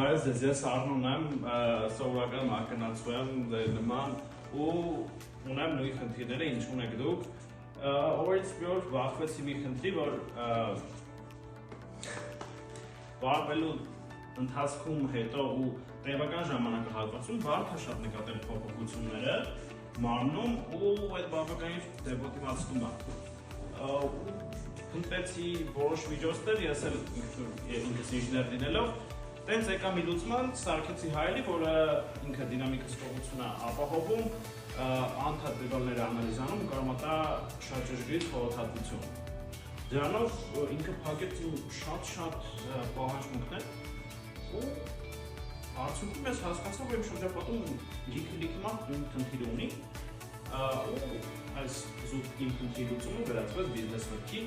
Բայց ես առնում եմ սովորական մակնացում նման ու ունեմ նույն խնդիրները, ինչ ունեք դուք։ Օրից մի օր վախվեցի մի խնդրի, որ վարվելու ընթացքում հետո ու տևական ժամանակահատվածում բարդ է շատ նկատել փոփոխությունները մարմնում ու այդ բավականին դեմոտիվացնում է։ Փնտրեցի որոշ միջոցներ, ես էլ ինքս ինժեներ լինելով, տենց եկա մի լուծման, սարքեցի հայելի, որը ինքը դինամիկ հսկողություն է ապահովում, անթատվալները անալիզանում կարող է տա շատ ճշգրիտ խորհրդատվություն։ Դրանով ինքը փակեց իմ շատ պահանջմունքներ ու արդյունքում ես հասկացա, որ իմ շրջապատում լիքը մարդ նույն խնդիր ունի ու այս զուտ իմ խնդրի լուծումը վերածվեց բիզնես մտքի,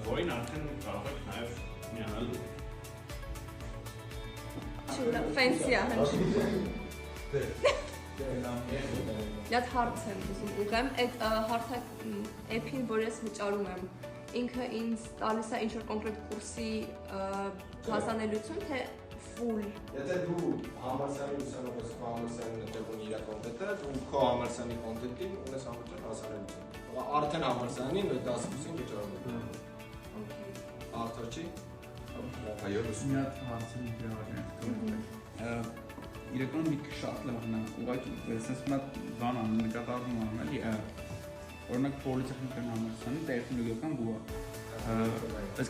որին արդեն կարող եք նաև միանալ դուք։ Ֆենսի է Այդ հարց եմ ուզում ուղղեմ, այդ հարթ էփին, որ ես վճարում եմ, ինքը ինձ տալիս է ինչ-որ կոնկրետ կուրսի հասանելություն, թե ֆուլ։ Եթե դու համալսարանի ուսանող ես, քո համալսարանի նետեղուն իր կոնտենտը, դու քո համալսարանի կոնտենտին ունես անվճար հասանելիություն։ Արդեն համալսարանին 10%-ին վճարում ես։ Արդյոք չի։ Այո, մի հատ հարցը գրավարժան իրականում մի շատ լավն է, ուղղակի այսպես մի հատ բան անում, նկատառում անում էլի, օրինակ պոլիտեխնիկական համալսարանի տեխնոլոգիական բուհ։ Այս